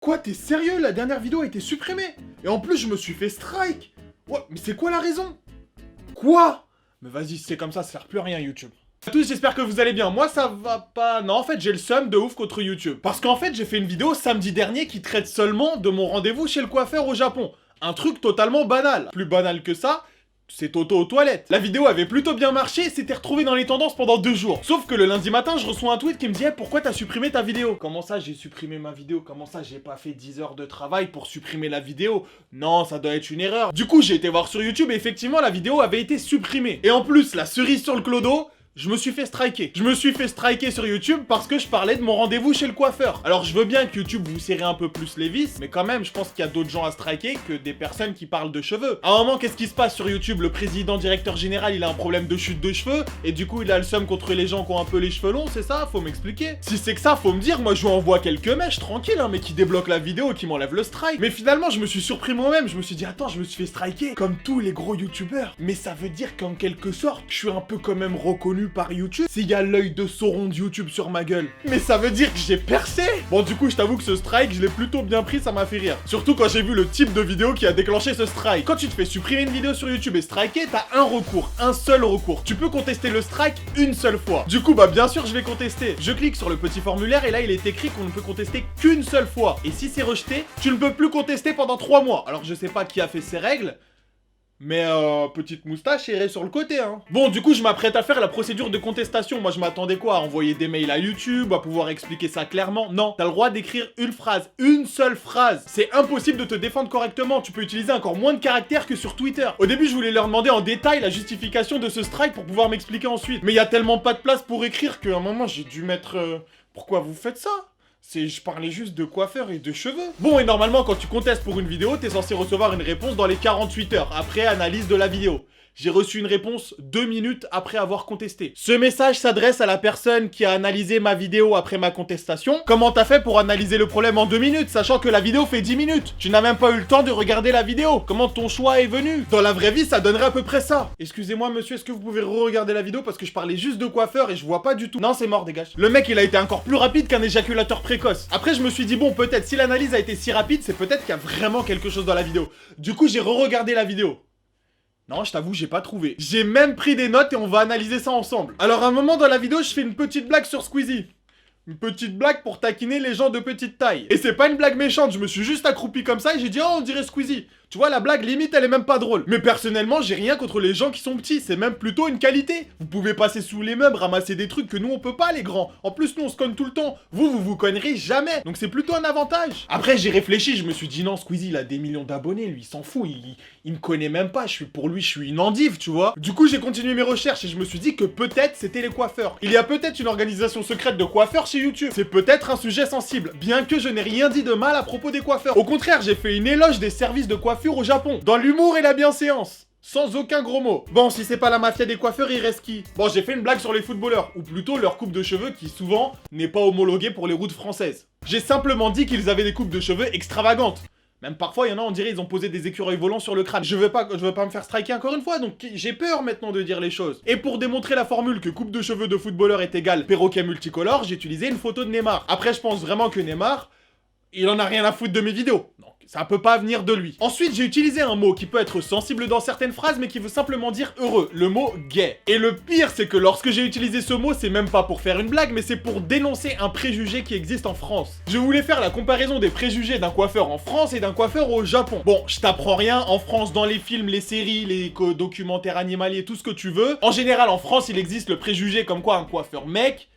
Quoi, t'es sérieux? La dernière vidéo a été supprimée? Et en plus, je me suis fait strike! Ouais, mais c'est quoi la raison? Quoi? Mais vas-y, si c'est comme ça sert plus à rien YouTube. À tous, j'espère que vous allez bien. Moi, ça va pas... Non, en fait, j'ai le seum de ouf contre YouTube. Parce qu'en fait, j'ai fait une vidéo samedi dernier qui traite seulement de mon rendez-vous chez le coiffeur au Japon. Un truc totalement banal. Plus banal que ça, c'est Toto aux toilettes. La vidéo avait plutôt bien marché et s'était retrouvée dans les tendances pendant 2 jours. Sauf que le lundi matin, je reçois un tweet qui me dit hey, pourquoi t'as supprimé ta vidéo? Comment ça, j'ai supprimé ma vidéo? Comment ça, j'ai pas fait 10 heures de travail pour supprimer la vidéo? Non, ça doit être une erreur. Du coup, j'ai été voir sur YouTube et effectivement, la vidéo avait été supprimée. Et en plus, la cerise sur le clodo, je me suis fait striker. Je me suis fait striker sur YouTube parce que je parlais de mon rendez-vous chez le coiffeur. Alors je veux bien que YouTube vous serrez un peu plus les vis, mais quand même, je pense qu'il y a d'autres gens à striker que des personnes qui parlent de cheveux. À un moment, qu'est-ce qui se passe sur YouTube? Le président directeur général, il a un problème de chute de cheveux, et du coup, il a le seum contre les gens qui ont un peu les cheveux longs, c'est ça? Faut m'expliquer. Si c'est que ça, faut me dire, moi je vous envoie quelques mèches, tranquille, hein, mais qui débloquent la vidéo et qui m'enlèvent le strike. Mais finalement, je me suis surpris moi-même, je me suis dit, attends, je me suis fait striker, comme tous les gros youtubeurs. Mais ça veut dire qu'en quelque sorte, je suis un peu quand même reconnu par YouTube. S'il y a l'œil de Sauron de YouTube sur ma gueule. Mais ça veut dire que j'ai percé. Bon, du coup, je t'avoue que ce strike, je l'ai plutôt bien pris, ça m'a fait rire. Surtout quand j'ai vu le type de vidéo qui a déclenché ce strike. Quand tu te fais supprimer une vidéo sur YouTube et striker, t'as un recours, un seul recours. Tu peux contester le strike une seule fois. Du coup, bah bien sûr, je vais contester. Je clique sur le petit formulaire et là, il est écrit qu'on ne peut contester qu'une seule fois. Et si c'est rejeté, tu ne peux plus contester pendant 3 mois. Alors, je sais pas qui a fait ces règles. Mais petite moustache irait sur le côté, hein. Bon, du coup, je m'apprête à faire la procédure de contestation. Moi, je m'attendais quoi? À envoyer des mails à YouTube, à pouvoir expliquer ça clairement? Non, t'as le droit d'écrire une phrase, une seule phrase. C'est impossible de te défendre correctement. Tu peux utiliser encore moins de caractères que sur Twitter. Au début, je voulais leur demander en détail la justification de ce strike pour pouvoir m'expliquer ensuite. Mais il y a tellement pas de place pour écrire qu'à un moment, j'ai dû mettre... Pourquoi vous faites ça? Je parlais juste de coiffeur et de cheveux. Bon, et normalement, quand tu contestes pour une vidéo, t'es censé recevoir une réponse dans les 48 heures, après analyse de la vidéo. J'ai reçu une réponse 2 minutes après avoir contesté. Ce message s'adresse à la personne qui a analysé ma vidéo après ma contestation. Comment t'as fait pour analyser le problème en 2 minutes, sachant que la vidéo fait 10 minutes? Tu n'as même pas eu le temps de regarder la vidéo. Comment ton choix est venu? Dans la vraie vie, ça donnerait à peu près ça. Excusez-moi, monsieur, est-ce que vous pouvez re-regarder la vidéo parce que je parlais juste de coiffeur et je vois pas du tout. Non, c'est mort, dégage. Le mec, il a été encore plus rapide qu'un éjaculateur précoce. Après, je me suis dit, bon, peut-être, si l'analyse a été si rapide, c'est peut-être qu'il y a vraiment quelque chose dans la vidéo. Du coup, j'ai re-regardé la vidéo. Non, je t'avoue, j'ai pas trouvé. J'ai même pris des notes et on va analyser ça ensemble. Alors, à un moment dans la vidéo, je fais une petite blague sur Squeezie. Une petite blague pour taquiner les gens de petite taille. Et c'est pas une blague méchante, je me suis juste accroupi comme ça et j'ai dit « Oh, on dirait Squeezie ». Tu vois, la blague, limite, elle est même pas drôle. Mais personnellement, j'ai rien contre les gens qui sont petits, c'est même plutôt une qualité. Vous pouvez passer sous les meubles, ramasser des trucs que nous, on peut pas, les grands. En plus, nous, on se cogne tout le temps. Vous cognerez jamais. Donc c'est plutôt un avantage. Après, j'ai réfléchi, je me suis dit « Non, Squeezie, il a des millions d'abonnés, lui, il s'en fout, il me connaît même pas. Pour lui, je suis une endive, tu vois. » Du coup, j'ai continué mes recherches et je me suis dit que peut-être c'était les coiffeurs. Il y a peut-être une organisation secrète de coiffeurs chez YouTube. C'est peut-être un sujet sensible, bien que je n'ai rien dit de mal à propos des coiffeurs. Au contraire, j'ai fait une éloge des services de coiffure au Japon, dans l'humour et la bienséance. Sans aucun gros mot. Bon, si c'est pas la mafia des coiffeurs, il reste qui? Bon, j'ai fait une blague sur les footballeurs, ou plutôt leur coupe de cheveux qui, souvent, n'est pas homologuée pour les routes françaises. J'ai simplement dit qu'ils avaient des coupes de cheveux extravagantes. Même parfois, il y en a, on dirait, ils ont posé des écureuils volants sur le crâne. Je veux pas me faire striker encore une fois, donc j'ai peur maintenant de dire les choses. Et pour démontrer la formule que coupe de cheveux de footballeur est égale perroquet multicolore, j'ai utilisé une photo de Neymar. Après, je pense vraiment que Neymar, il en a rien à foutre de mes vidéos. Donc, ça peut pas venir de lui. Ensuite, j'ai utilisé un mot qui peut être sensible dans certaines phrases, mais qui veut simplement dire heureux. Le mot gay. Et le pire, c'est que lorsque j'ai utilisé ce mot, c'est même pas pour faire une blague, mais c'est pour dénoncer un préjugé qui existe en France. Je voulais faire la comparaison des préjugés d'un coiffeur en France et d'un coiffeur au Japon. Bon, je t'apprends rien. En France, dans les films, les séries, les documentaires animaliers, tout ce que tu veux. En général, en France, il existe le préjugé comme quoi un coiffeur mec,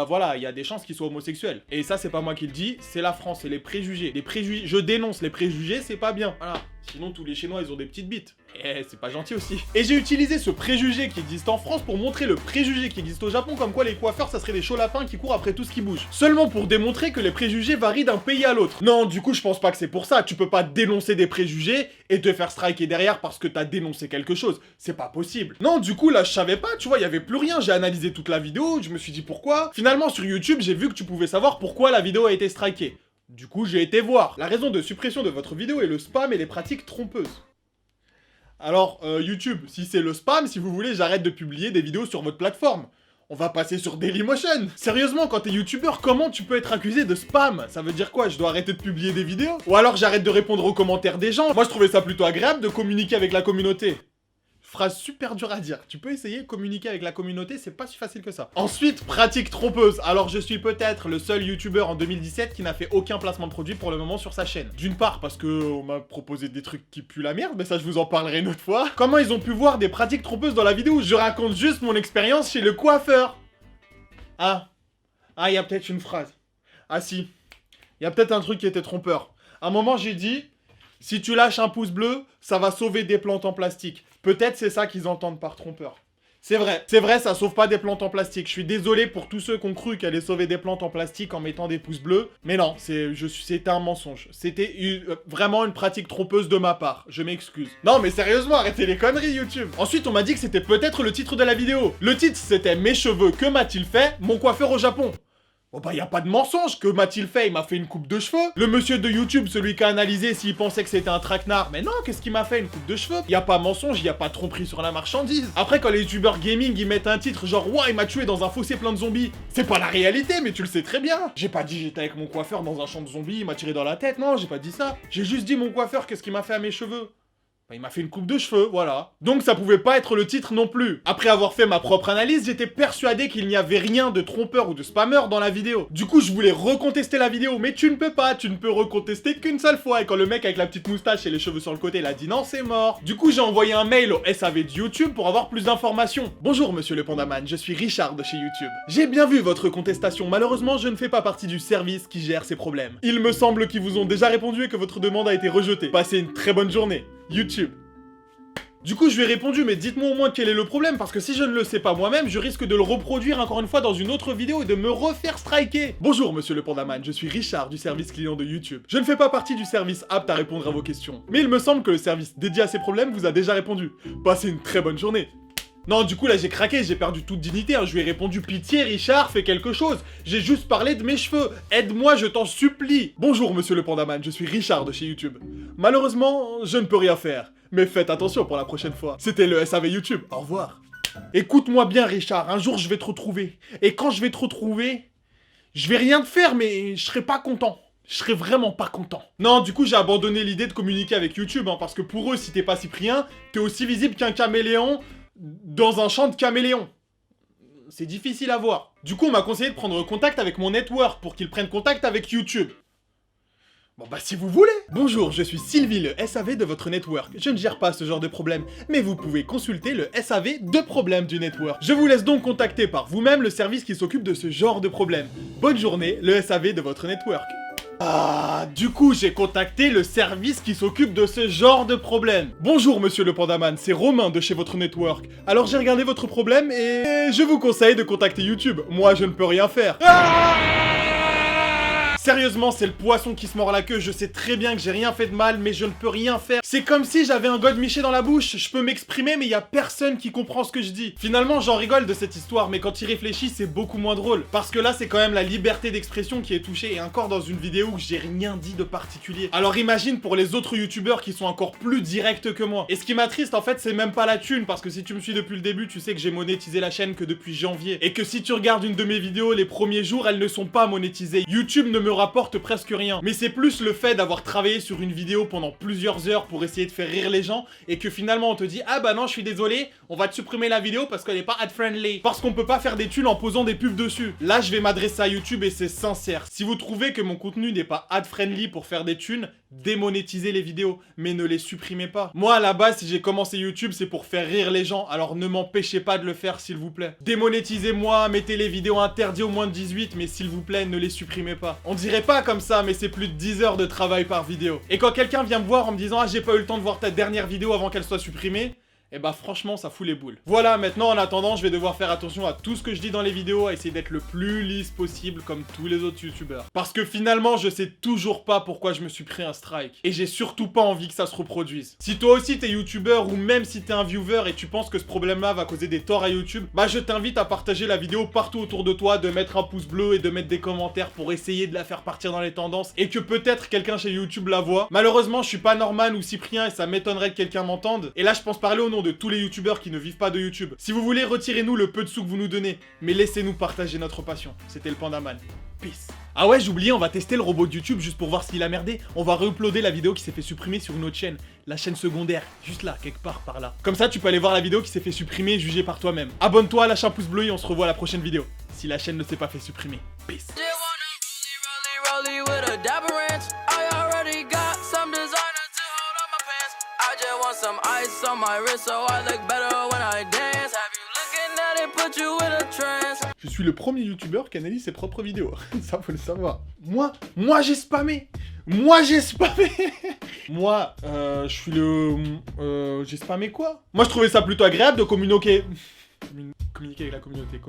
voilà, il y a des chances qu'il soit homosexuel. Et ça, c'est pas moi qui le dis, c'est la France, c'est les préjugés. Les préjugés, je dénonce les préjugés, c'est pas bien. Voilà. Sinon, tous les Chinois, ils ont des petites bites. Et c'est pas gentil aussi. Et j'ai utilisé ce préjugé qui existe en France pour montrer le préjugé qui existe au Japon, comme quoi les coiffeurs, ça serait des chauds lapins qui courent après tout ce qui bouge. Seulement pour démontrer que les préjugés varient d'un pays à l'autre. Non, du coup, je pense pas que c'est pour ça. Tu peux pas dénoncer des préjugés et te faire striker derrière parce que t'as dénoncé quelque chose. C'est pas possible. Non, du coup, là, je savais pas, tu vois, il y avait plus rien. J'ai analysé toute la vidéo, je me suis dit pourquoi. Finalement, sur YouTube, j'ai vu que tu pouvais savoir pourquoi la vidéo a été strikée. Du coup, j'ai été voir. La raison de suppression de votre vidéo est le spam et les pratiques trompeuses. Alors, YouTube, si c'est le spam, si vous voulez, j'arrête de publier des vidéos sur votre plateforme. On va passer sur Dailymotion. Sérieusement, quand t'es youtubeur, comment tu peux être accusé de spam? Ça veut dire quoi? Je dois arrêter de publier des vidéos? Ou alors j'arrête de répondre aux commentaires des gens? Moi je trouvais ça plutôt agréable de communiquer avec la communauté. Phrase super dure à dire. Tu peux essayer, communiquer avec la communauté, c'est pas si facile que ça. Ensuite, pratique trompeuse. Alors je suis peut-être le seul youtubeur en 2017 qui n'a fait aucun placement de produit pour le moment sur sa chaîne. D'une part parce que on m'a proposé des trucs qui puent la merde, mais ça je vous en parlerai une autre fois. Comment ils ont pu voir des pratiques trompeuses dans la vidéo? Je raconte juste mon expérience chez le coiffeur. Ah, il y a peut-être une phrase. Ah si, il y a peut-être un truc qui était trompeur. À un moment j'ai dit, si tu lâches un pouce bleu, ça va sauver des plantes en plastique. Peut-être c'est ça qu'ils entendent par trompeur. C'est vrai, ça sauve pas des plantes en plastique. Je suis désolé pour tous ceux qui ont cru qu'elle allait sauver des plantes en plastique en mettant des pouces bleus. Mais non, c'était un mensonge. C'était vraiment une pratique trompeuse de ma part. Je m'excuse. Non mais sérieusement, arrêtez les conneries YouTube. Ensuite, on m'a dit que c'était peut-être le titre de la vidéo. Le titre, c'était « Mes cheveux, que m'a-t-il fait? Mon coiffeur au Japon ». Bon bah y a pas de mensonge, que m'a-t-il fait? Il m'a fait une coupe de cheveux. Le monsieur de YouTube, celui qui a analysé s'il pensait que c'était un traquenard, mais non, qu'est-ce qu'il m'a fait? Une coupe de cheveux? Y a pas mensonge, y a pas tromperie sur la marchandise. Après quand les youtubeurs gaming ils mettent un titre genre ouah il m'a tué dans un fossé plein de zombies, c'est pas la réalité mais tu le sais très bien. J'ai pas dit j'étais avec mon coiffeur dans un champ de zombies, il m'a tiré dans la tête, non j'ai pas dit ça. J'ai juste dit mon coiffeur qu'est-ce qu'il m'a fait à mes cheveux? Bah, il m'a fait une coupe de cheveux, voilà. Donc ça pouvait pas être le titre non plus. Après avoir fait ma propre analyse, j'étais persuadé qu'il n'y avait rien de trompeur ou de spammeur dans la vidéo. Du coup, je voulais recontester la vidéo, mais tu ne peux pas, tu ne peux recontester qu'une seule fois. Et quand le mec avec la petite moustache et les cheveux sur le côté, il a dit non, c'est mort. Du coup, j'ai envoyé un mail au SAV de YouTube pour avoir plus d'informations. Bonjour monsieur le Pandaman, je suis Richard de chez YouTube. J'ai bien vu votre contestation, malheureusement je ne fais pas partie du service qui gère ces problèmes. Il me semble qu'ils vous ont déjà répondu et que votre demande a été rejetée. Passez une très bonne journée. YouTube. Du coup, je lui ai répondu, mais dites-moi au moins quel est le problème, parce que si je ne le sais pas moi-même, je risque de le reproduire encore une fois dans une autre vidéo et de me refaire striker. Bonjour, monsieur le Pandaman, je suis Richard du service client de YouTube. Je ne fais pas partie du service apte à répondre à vos questions, mais il me semble que le service dédié à ces problèmes vous a déjà répondu. Passez une très bonne journée. Non, du coup, là, j'ai craqué, j'ai perdu toute dignité, hein. Je lui ai répondu, pitié, Richard, fais quelque chose. J'ai juste parlé de mes cheveux. Aide-moi, je t'en supplie. Bonjour, monsieur le Pandaman, je suis Richard de chez YouTube. Malheureusement, je ne peux rien faire. Mais faites attention pour la prochaine fois. C'était le SAV YouTube, au revoir. Écoute-moi bien, Richard, un jour, je vais te retrouver. Et quand je vais te retrouver, je vais rien te faire, mais je serai pas content. Je serais vraiment pas content. Non, du coup, j'ai abandonné l'idée de communiquer avec YouTube, hein, parce que pour eux, si t'es pas Cyprien, t'es aussi visible qu'un caméléon dans un champ de caméléons. C'est difficile à voir. Du coup, on m'a conseillé de prendre contact avec mon network pour qu'ils prennent contact avec YouTube. Bon bah si vous voulez. Bonjour, je suis Sylvie, le SAV de votre network. Je ne gère pas ce genre de problème, mais vous pouvez consulter le SAV de problème du network. Je vous laisse donc contacter par vous-même le service qui s'occupe de ce genre de problème. Bonne journée, le SAV de votre network. Ah, du coup, j'ai contacté le service qui s'occupe de ce genre de problème. Bonjour, monsieur le Pandaman, c'est Romain de chez votre network. Alors, j'ai regardé votre problème et je vous conseille de contacter YouTube. Moi, je ne peux rien faire. Ah! Sérieusement, c'est le poisson qui se mord la queue. Je sais très bien que j'ai rien fait de mal, mais je ne peux rien faire. C'est comme si j'avais un godemiché dans la bouche. Je peux m'exprimer, mais il y a personne qui comprend ce que je dis. Finalement, j'en rigole de cette histoire, mais quand il réfléchit, c'est beaucoup moins drôle. Parce que là, c'est quand même la liberté d'expression qui est touchée, et encore dans une vidéo où j'ai rien dit de particulier. Alors imagine pour les autres youtubeurs qui sont encore plus directs que moi. Et ce qui m'attriste, en fait, c'est même pas la thune, parce que si tu me suis depuis le début, tu sais que j'ai monétisé la chaîne que depuis janvier. Et que si tu regardes une de mes vidéos les premiers jours, elles ne sont pas monétisées. YouTube ne me rapporte presque rien. Mais c'est plus le fait d'avoir travaillé sur une vidéo pendant plusieurs heures pour essayer de faire rire les gens et que finalement on te dit ah bah non je suis désolé, on va te supprimer la vidéo parce qu'elle est pas ad friendly. Parce qu'on peut pas faire des thunes en posant des pubs dessus. Là je vais m'adresser à YouTube et c'est sincère. Si vous trouvez que mon contenu n'est pas ad friendly pour faire des thunes, démonétisez les vidéos, mais ne les supprimez pas. Moi à la base si j'ai commencé YouTube c'est pour faire rire les gens, alors ne m'empêchez pas de le faire s'il vous plaît. Démonétisez-moi, mettez les vidéos interdites aux moins de 18, mais s'il vous plaît ne les supprimez pas. On dirait pas comme ça mais c'est plus de 10 heures de travail par vidéo. Et quand quelqu'un vient me voir en me disant ah j'ai pas eu le temps de voir ta dernière vidéo avant qu'elle soit supprimée, et bah franchement ça fout les boules. Voilà, maintenant en attendant je vais devoir faire attention à tout ce que je dis dans les vidéos, à essayer d'être le plus lisse possible comme tous les autres youtubeurs. Parce que finalement je sais toujours pas pourquoi je me suis pris un strike. Et j'ai surtout pas envie que ça se reproduise. Si toi aussi t'es youtubeur ou même si t'es un viewer et tu penses que ce problème là va causer des torts à YouTube, bah je t'invite à partager la vidéo partout autour de toi, de mettre un pouce bleu et de mettre des commentaires pour essayer de la faire partir dans les tendances et que peut-être quelqu'un chez YouTube la voit. Malheureusement je suis pas Norman ou Cyprien et ça m'étonnerait que quelqu'un m'entende. Et là je pense parler au nom nom de tous les youtubeurs qui ne vivent pas de YouTube. Si vous voulez, retirez-nous le peu de sous que vous nous donnez, mais laissez-nous partager notre passion. C'était le Pandaman. Peace. Ah ouais, j'ai oublié, on va tester le robot de YouTube juste pour voir s'il a merdé. On va re-uploader la vidéo qui s'est fait supprimer sur une autre chaîne. La chaîne secondaire, juste là, quelque part par là. Comme ça, tu peux aller voir la vidéo qui s'est fait supprimer et juger par toi-même. Abonne-toi, lâche un pouce bleu et on se revoit à la prochaine vidéo. Si la chaîne ne s'est pas fait supprimer. Peace. Some ice on my wrist so I look better when I dance. Have you looking at it, put you in a trance. Je suis le premier youtubeur qui analyse ses propres vidéos. Ça, faut le savoir. Moi, j'ai spammé. Moi, je suis le... j'ai spammé quoi? Moi, je trouvais ça plutôt agréable de communiquer avec la communauté.